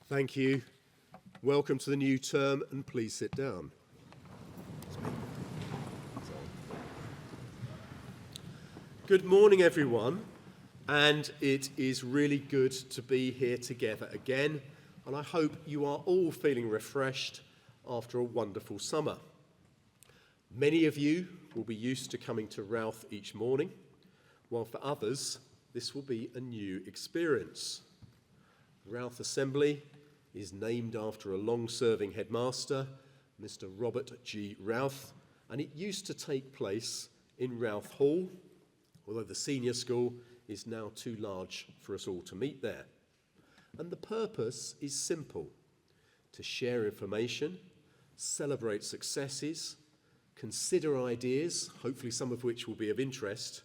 Thank you. Welcome to the new term, and please sit down. Good morning, everyone, and it is really good to be here together again, and I hope you are all feeling refreshed after a wonderful summer. Many of you will be used to coming to Routh each morning, while for others, this will be a new experience. Routh Assembly is named after a long-serving headmaster, Mr. Robert G. Routh, and it used to take place in Routh Hall, although the senior school is now too large for us all to meet there. And the purpose is simple: to share information, celebrate successes, consider ideas, hopefully some of which will be of interest,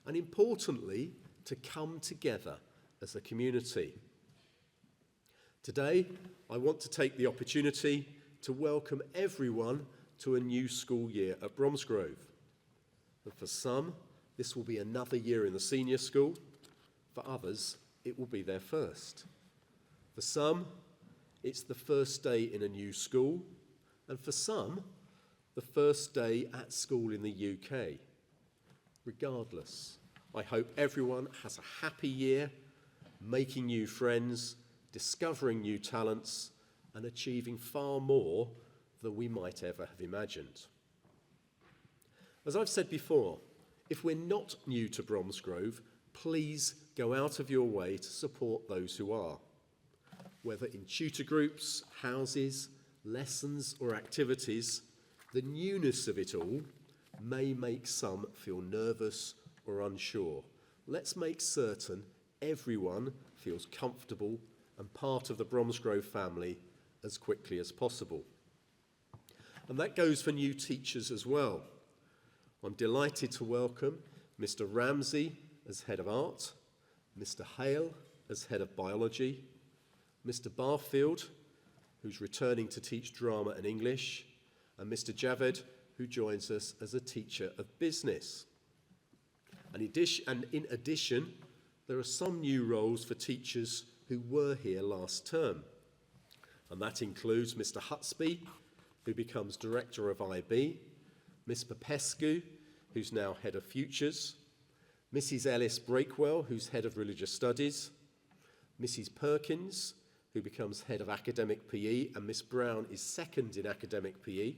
and importantly, to come together as a community. Today, I want to take the opportunity to welcome everyone to a new school year at Bromsgrove. And for some, this will be another year in the senior school. For others, it will be their first. For some, it's the first day in a new school, and for some, the first day at school in the UK. Regardless, I hope everyone has a happy year, making new friends, discovering new talents, and achieving far more than we might ever have imagined. As I've said before, if we're not new to Bromsgrove, please go out of your way to support those who are. Whether in tutor groups, houses, lessons, or activities, the newness of it all may make some feel nervous or unsure. Let's make certain everyone feels comfortable and part of the Bromsgrove family as quickly as possible. And that goes for new teachers as well. I'm delighted to welcome Mr. Ramsey as Head of Art, Mr. Hale as Head of Biology, Mr. Barfield, who's returning to teach drama and English, and Mr. Javed, who joins us as a teacher of business. And in addition, there are some new roles for teachers who were here last term. And that includes Mr. Hutsby, who becomes Director of IB, Miss Popescu, who's now Head of Futures, Mrs. Ellis Breakwell, who's Head of Religious Studies, Mrs. Perkins, who becomes Head of Academic PE, and Miss Brown is second in Academic PE.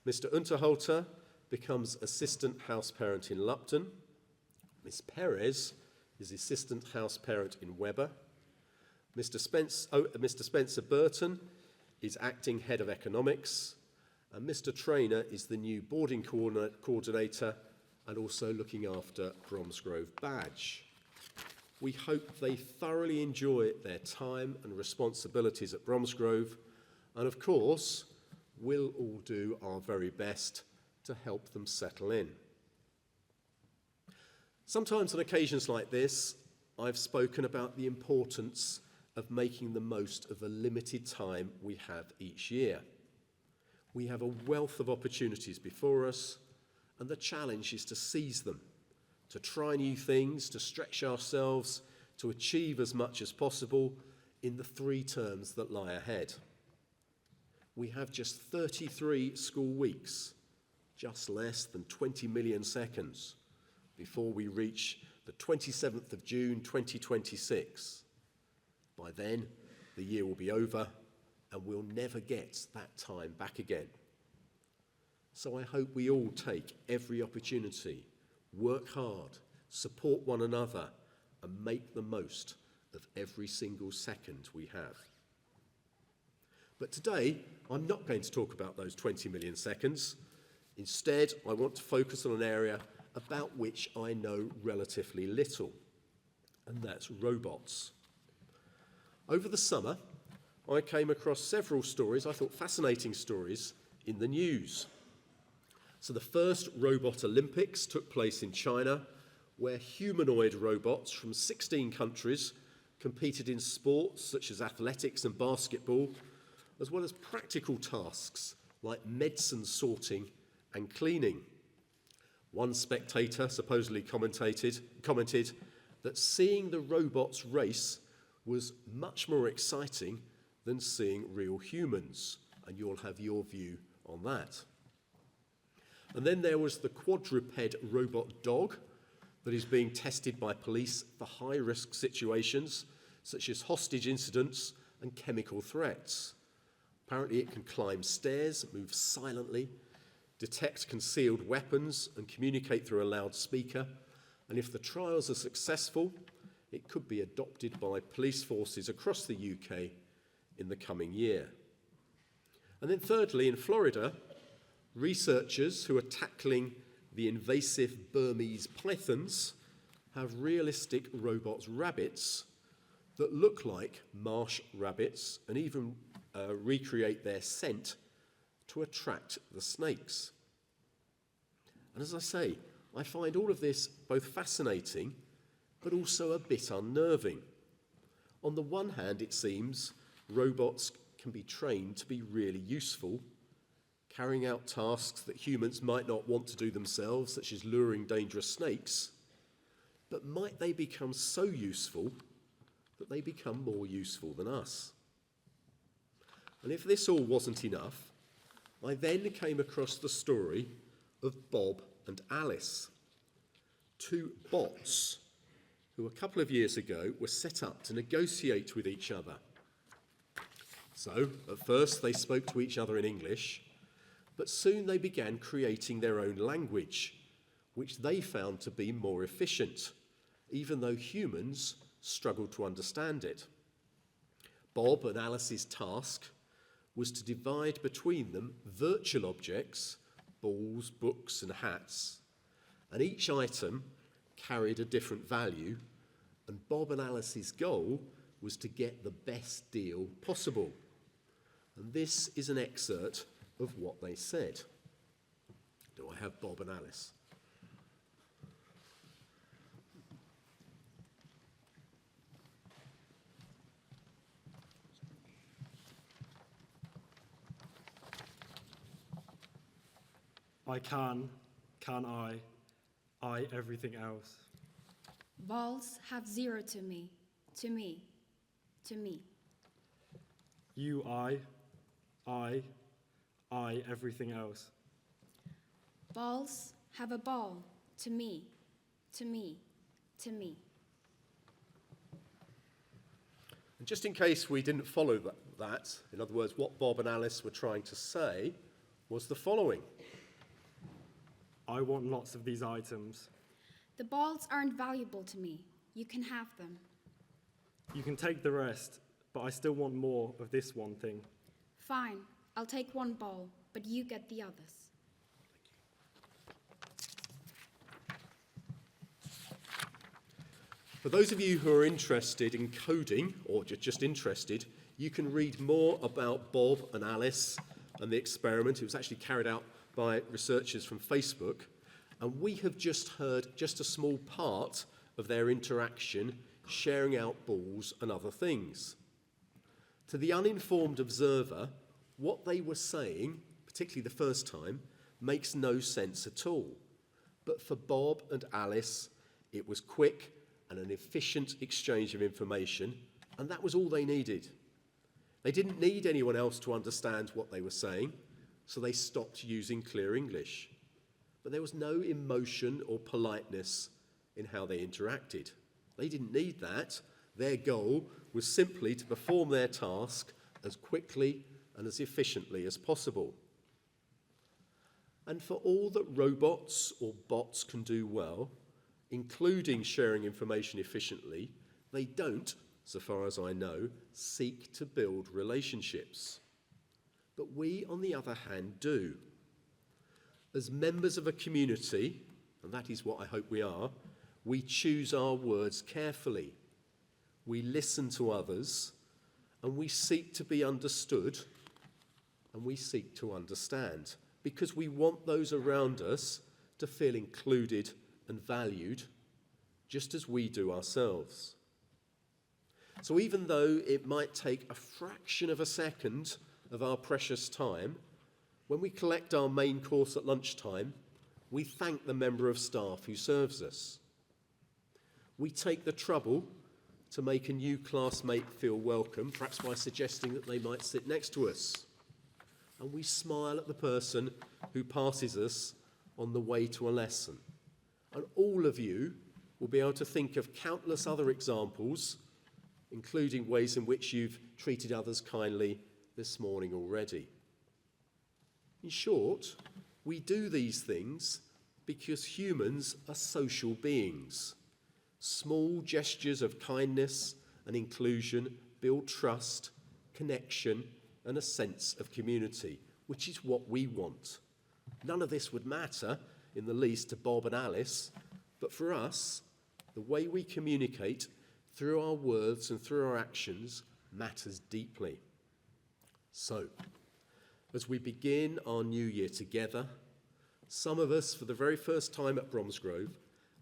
Mr. Unterhalter becomes Assistant House Parent in Lupton. Miss Perez is Assistant House Parent in Webber. Mr. Spencer Burton is Acting Head of Economics, and Mr. Trainer is the new boarding coordinator and also looking after Bromsgrove Badge. We hope they thoroughly enjoy their time and responsibilities at Bromsgrove, and of course, we'll all do our very best to help them settle in. Sometimes on occasions like this, I've spoken about the importance of making the most of the limited time we have each year. We have a wealth of opportunities before us, and the challenge is to seize them, to try new things, to stretch ourselves, to achieve as much as possible in the 3 terms that lie ahead. We have just 33 school weeks, just less than 20 million seconds, before we reach the 27th of June 2026. By then, the year will be over, and we'll never get that time back again. So I hope we all take every opportunity, work hard, support one another, and make the most of every single second we have. But today, I'm not going to talk about those 20 million seconds. Instead, I want to focus on an area about which I know relatively little, and that's robots. Over the summer, I came across several stories, I thought fascinating stories, in the news. So the first Robot Olympics took place in China, where humanoid robots from 16 countries competed in sports such as athletics and basketball, as well as practical tasks like medicine sorting and cleaning. One spectator supposedly commented that seeing the robots race was much more exciting than seeing real humans, and you'll have your view on that. And then there was the quadruped robot dog that is being tested by police for high-risk situations, such as hostage incidents and chemical threats. Apparently it can climb stairs, move silently, detect concealed weapons and communicate through a loudspeaker. And if the trials are successful, it could be adopted by police forces across the UK in the coming year. And then thirdly, in Florida, researchers who are tackling the invasive Burmese pythons have realistic robots rabbits that look like marsh rabbits and even recreate their scent to attract the snakes. And as I say, I find all of this both fascinating but also a bit unnerving. On the one hand, it seems robots can be trained to be really useful, carrying out tasks that humans might not want to do themselves, such as luring dangerous snakes. But might they become so useful that they become more useful than us? And if this all wasn't enough, I then came across the story of Bob and Alice, two bots who a couple of years ago were set up to negotiate with each other. So, at first they spoke to each other in English, but soon they began creating their own language, which they found to be more efficient, even though humans struggled to understand it. Bob and Alice's task was to divide between them virtual objects, balls, books and hats, and each item carried a different value, and Bob and Alice's goal was to get the best deal possible. And this is an excerpt of what they said. Do I have Bob and Alice? I can I everything else. Balls have zero to me, to me, to me. You, I everything else. Balls have a ball, to me, to me, to me. And just in case we didn't follow that, in other words, what Bob and Alice were trying to say was the following. I want lots of these items. The balls aren't valuable to me. You can have them. You can take the rest, but I still want more of this one thing. Fine, I'll take one ball, but you get the others. For those of you who are interested in coding, or just interested, you can read more about Bob and Alice and the experiment. It was actually carried out by researchers from Facebook, and we have just heard just a small part of their interaction, sharing out balls and other things. To the uninformed observer, what they were saying, particularly the first time, makes no sense at all. But for Bob and Alice, it was quick and an efficient exchange of information, and that was all they needed. They didn't need anyone else to understand what they were saying, so they stopped using clear English. But there was no emotion or politeness in how they interacted. They didn't need that. Their goal was simply to perform their task as quickly and as efficiently as possible. And for all that robots or bots can do well, including sharing information efficiently, they don't, so far as I know, seek to build relationships. But we, on the other hand, do. As members of a community, and that is what I hope we are, we choose our words carefully. We listen to others, and we seek to be understood, and we seek to understand, because we want those around us to feel included and valued, just as we do ourselves. So even though it might take a fraction of a second of our precious time, when we collect our main course at lunchtime, we thank the member of staff who serves us. We take the trouble to make a new classmate feel welcome, perhaps by suggesting that they might sit next to us. And we smile at the person who passes us on the way to a lesson. And all of you will be able to think of countless other examples, including ways in which you've treated others kindly this morning already. In short, we do these things because humans are social beings. Small gestures of kindness and inclusion build trust, connection, and a sense of community, which is what we want. None of this would matter in the least to Bob and Alice, but for us, the way we communicate through our words and through our actions matters deeply. So, as we begin our new year together, some of us, for the very first time at Bromsgrove,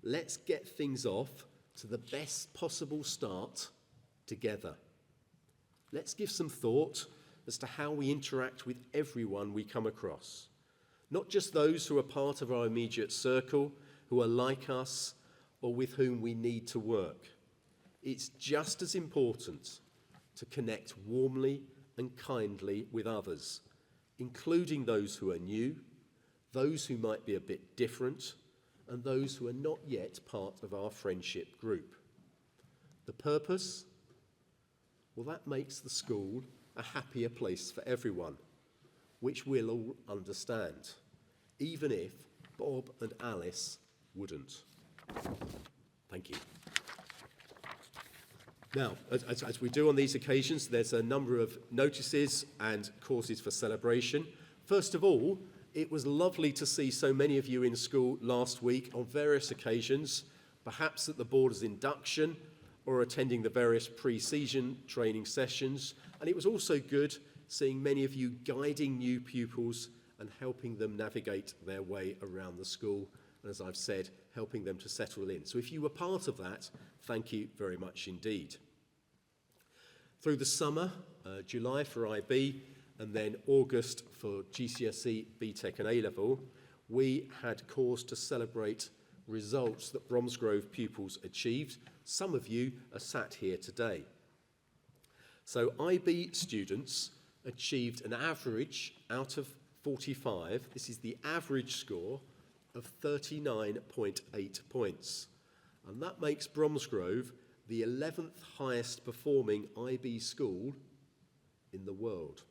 let's get things off to the best possible start together. Let's give some thought as to how we interact with everyone we come across, not just those who are part of our immediate circle, who are like us, or with whom we need to work. It's just as important to connect warmly and kindly with others, including those who are new, those who might be a bit different, and those who are not yet part of our friendship group. The purpose? Well, that makes the school a happier place for everyone, which we'll all understand, even if Bob and Alice wouldn't. Thank you. Now, as we do on these occasions, there's a number of notices and causes for celebration. First of all, it was lovely to see so many of you in school last week on various occasions, perhaps at the board's induction or attending the various pre-season training sessions. And it was also good seeing many of you guiding new pupils and helping them navigate their way around the school. And as I've said, helping them to settle in. So if you were part of that, thank you very much indeed. Through the summer, July for IB, and then August for GCSE, BTEC and A-Level, we had cause to celebrate results that Bromsgrove pupils achieved. Some of you are sat here today. So IB students achieved an average out of 45, this is the average score, of 39.8 points. And that makes Bromsgrove the 11th highest performing IB school in the world.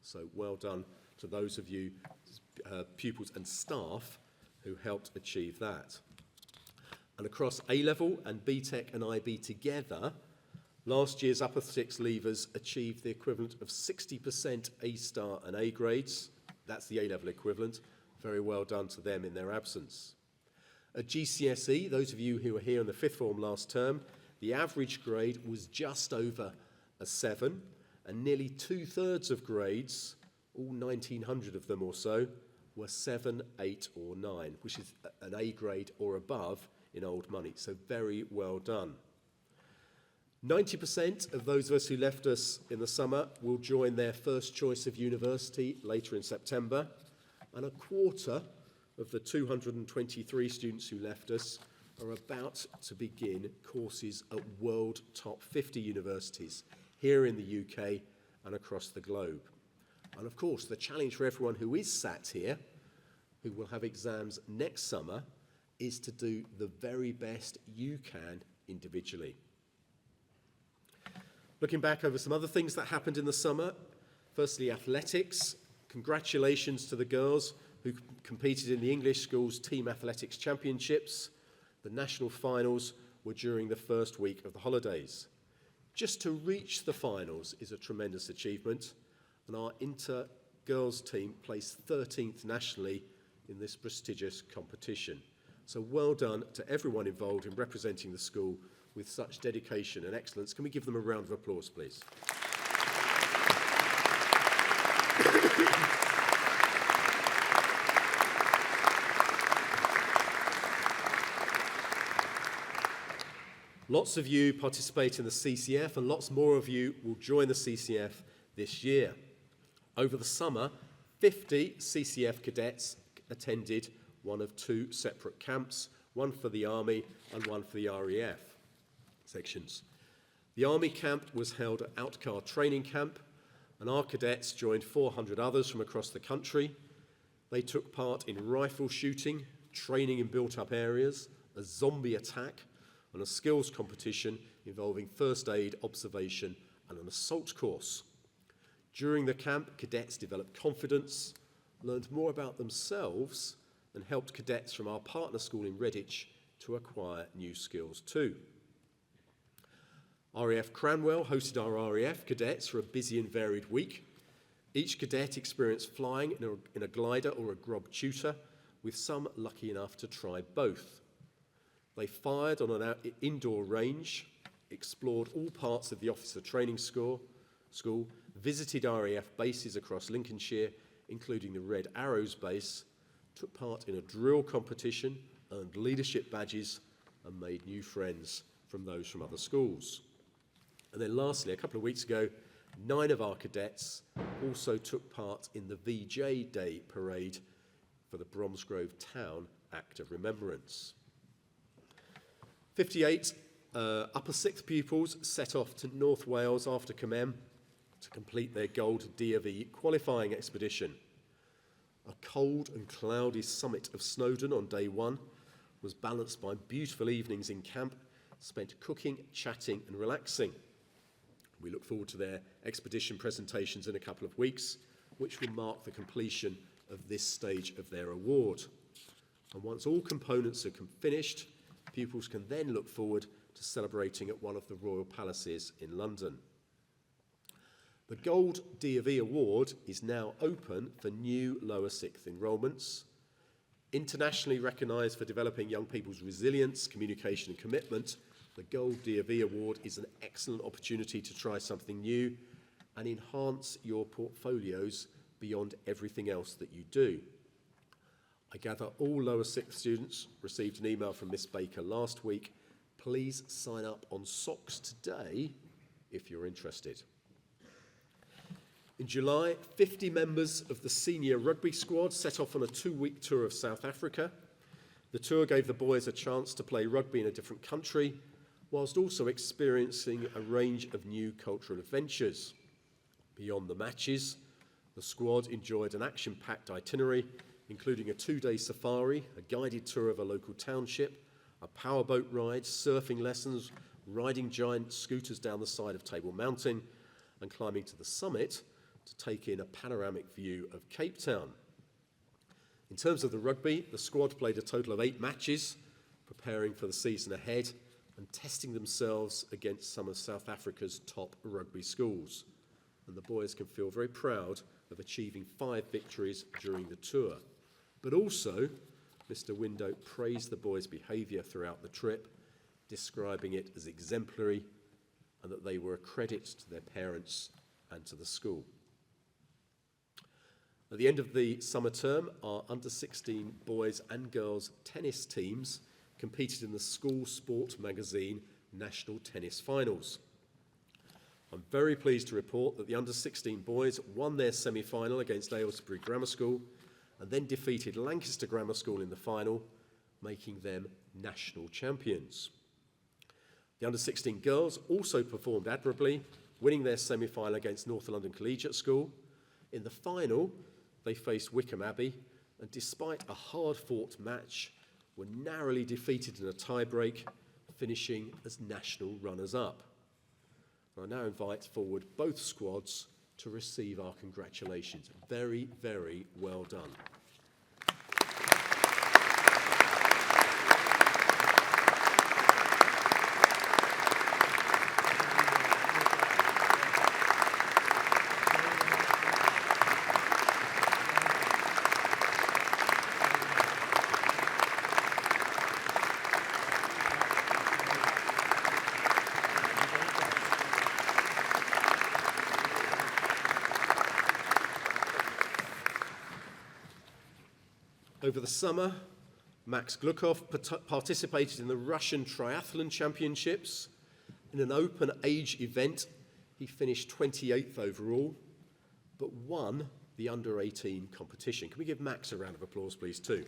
So well done to those of you, pupils and staff, who helped achieve that. And across A-Level and BTEC and IB together, last year's upper six leavers achieved the equivalent of 60% A-star and A grades. That's the A-Level equivalent. Very well done to them in their absence. At GCSE, those of you who were here in the fifth form last term, the average grade was just over a 7, and nearly 2/3 of grades, all 1,900 of them or so, were 7, 8 or 9, which is an A grade or above in old money. So very well done. 90% of those of us who left us in the summer will join their first choice of university later in September, and a quarter of the 223 students who left us are about to begin courses at world top 50 universities here in the UK and across the globe. And of course, the challenge for everyone who is sat here, who will have exams next summer, is to do the very best you can individually. Looking back over some other things that happened in the summer, firstly, athletics. Congratulations to the girls who competed in the English Schools Team Athletics Championships. The national finals were during the first week of the holidays. Just to reach the finals is a tremendous achievement, and our inter-girls team placed 13th nationally in this prestigious competition. So well done to everyone involved in representing the school with such dedication and excellence. Can we give them a round of applause, please? Lots of you participate in the CCF, and lots more of you will join the CCF this year. Over the summer, 50 CCF cadets attended one of two separate camps, one for the Army and one for the RAF sections. The Army camp was held at Outcar Training Camp, and our cadets joined 400 others from across the country. They took part in rifle shooting, training in built-up areas, a zombie attack, and a skills competition involving first aid, observation, and an assault course. During the camp, cadets developed confidence, learned more about themselves, and helped cadets from our partner school in Redditch to acquire new skills too. RAF Cranwell hosted our RAF cadets for a busy and varied week. Each cadet experienced flying in a glider or a grob tutor, with some lucky enough to try both. They fired on an indoor range, explored all parts of the officer training school, visited RAF bases across Lincolnshire, including the Red Arrows base, took part in a drill competition, earned leadership badges, and made new friends from those from other schools. And then lastly, a couple of weeks ago, 9 of our cadets also took part in the VJ Day parade for the Bromsgrove Town Act of Remembrance. 58 upper 6th pupils set off to North Wales after Commem to complete their Gold D.A.V. qualifying expedition. A cold and cloudy summit of Snowdon on day 1 was balanced by beautiful evenings in camp, spent cooking, chatting and relaxing. We look forward to their expedition presentations in a couple of weeks, which will mark the completion of this stage of their award. And once all components are finished, pupils can then look forward to celebrating at one of the royal palaces in London. The Gold D.A.V. Award is now open for new lower 6th enrolments. Internationally recognised for developing young people's resilience, communication and commitment, the Gold D.A.V. Award is an excellent opportunity to try something new and enhance your portfolios beyond everything else that you do. I gather all lower 6th students received an email from Miss Baker last week. Please sign up on Socks today if you're interested. In July, 50 members of the senior rugby squad set off on a 2-week tour of South Africa. The tour gave the boys a chance to play rugby in a different country, whilst also experiencing a range of new cultural adventures. Beyond the matches, the squad enjoyed an action-packed itinerary, including a 2-day safari, a guided tour of a local township, a powerboat ride, surfing lessons, riding giant scooters down the side of Table Mountain, and climbing to the summit to take in a panoramic view of Cape Town. In terms of the rugby, the squad played a total of 8 matches, preparing for the season ahead and testing themselves against some of South Africa's top rugby schools. And the boys can feel very proud of achieving 5 victories during the tour. But also, Mr. Window praised the boys' behaviour throughout the trip, describing it as exemplary and that they were a credit to their parents and to the school. At the end of the summer term, our under-16 boys and girls tennis teams competed in the School Sport Magazine National Tennis Finals. I'm very pleased to report that the under-16 boys won their semi-final against Aylesbury Grammar School and then defeated Lancaster Grammar School in the final, making them national champions. The under-16 girls also performed admirably, winning their semi-final against North London Collegiate School. In the final, they faced Wickham Abbey, and despite a hard-fought match, were narrowly defeated in a tie-break, finishing as national runners-up. I now invite forward both squads to receive our congratulations. Very, very well done. Over the summer, Max Glukov participated in the Russian Triathlon Championships. In an open age event, he finished 28th overall, but won the under-18 competition. Can we give Max a round of applause, please, too?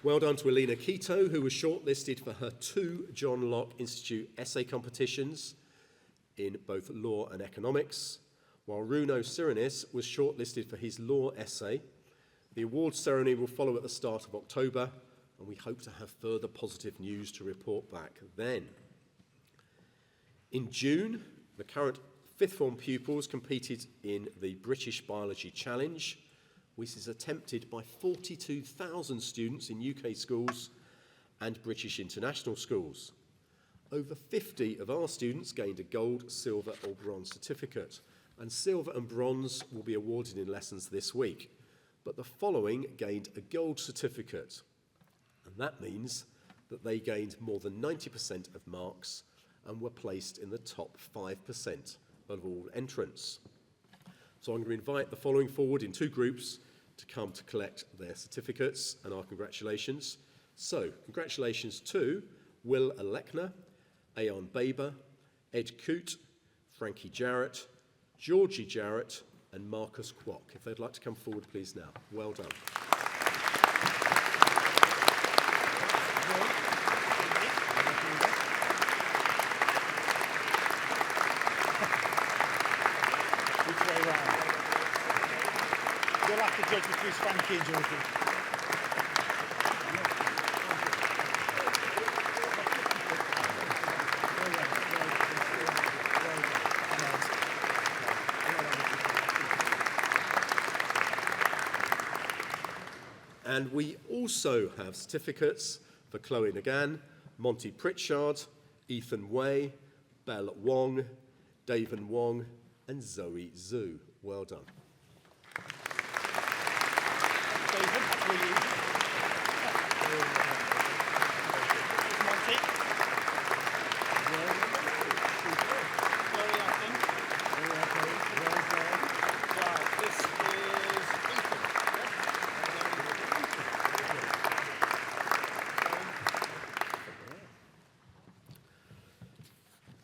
Well done to Alina Quito, who was shortlisted for her 2 John Locke Institute essay competitions in both law and economics, while Runo Cyrinis was shortlisted for his law essay. The awards ceremony will follow at the start of October, and we hope to have further positive news to report back then. In June, the current fifth form pupils competed in the British Biology Challenge, which is attempted by 42,000 students in UK schools and British international schools. Over 50 of our students gained a gold, silver or bronze certificate, and silver and bronze will be awarded in lessons this week. But the following gained a gold certificate, and that means that they gained more than 90% of marks and were placed in the top 5% of all entrants. So I'm going to invite the following forward in 2 groups to come to collect their certificates and our congratulations. So, congratulations to Will Alekna, Aon Baber, Ed Coote, Frankie Jarrett, Georgie Jarrett, and Marcus Kwok. If they'd like to come forward, please now. Well done. You'll have to judge between Frankie and Georgie. And we also have certificates for Chloe Nagan, Monty Pritchard, Ethan Way, Belle Wong, David Wong, and Zoe Zhu. Well done. David, that's really easy. Monty. Chloe, I think. Right, this is Ethan.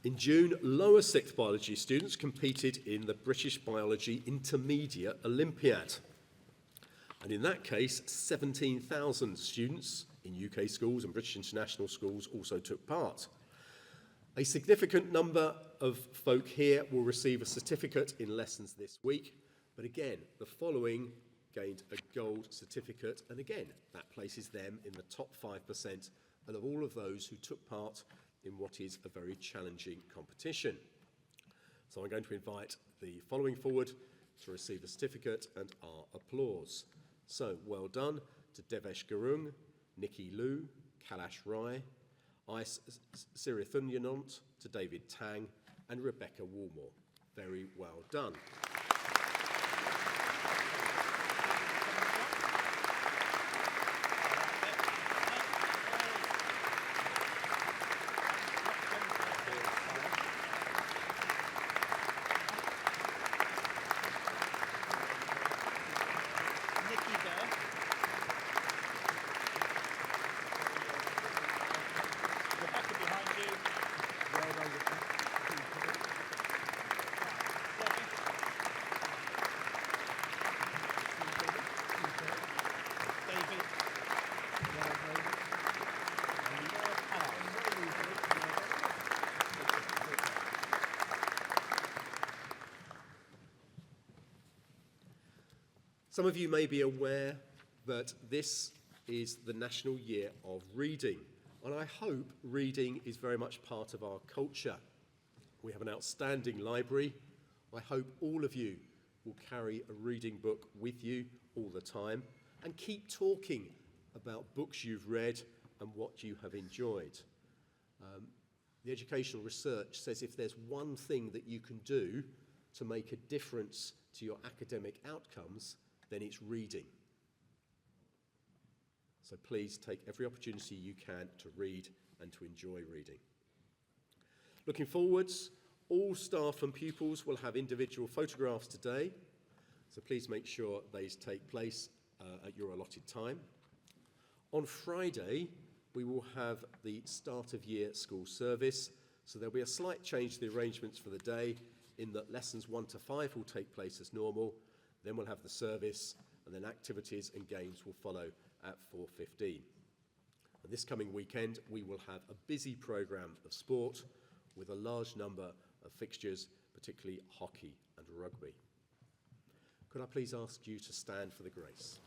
In June, lower sixth biology students competed in the British Biology Intermediate Olympiad. And in that case, 17,000 students in UK schools and British international schools also took part. A significant number of folk here will receive a certificate in lessons this week, but again, the following gained a gold certificate, and again, that places them in the top 5% and of all of those who took part in what is a very challenging competition. So I'm going to invite the following forward to receive a certificate and our applause. So well done to Devesh Gurung, Nikki Lu, Kalash Rai, Ice Sirathunyanont, to David Tang and Rebecca Woolmore. Very well done. Some of you may be aware that this is the National Year of Reading, and I hope reading is very much part of our culture. We have an outstanding library. I hope all of you will carry a reading book with you all the time and keep talking about books you've read and what you have enjoyed. The educational research says if there's one thing that you can do to make a difference to your academic outcomes, then it's reading. So please take every opportunity you can to read and to enjoy reading. Looking forwards, all staff and pupils will have individual photographs today, so please make sure these take place at your allotted time. On Friday, we will have the start of year school service, so there'll be a slight change to the arrangements for the day in that lessons 1 to 5 will take place as normal. Then we'll have the service, and then activities and games will follow at 4:15. And this coming weekend, we will have a busy programme of sport with a large number of fixtures, particularly hockey and rugby. Could I please ask you to stand for the grace?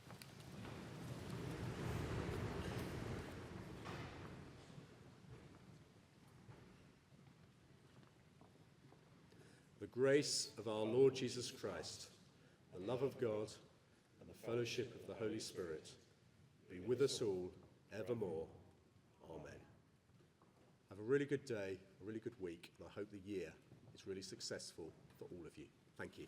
The grace of our Lord Jesus Christ, the love of God, and the fellowship of the Holy Spirit be with us all evermore. Amen. Have a really good day, a really good week, and I hope the year is really successful for all of you. Thank you.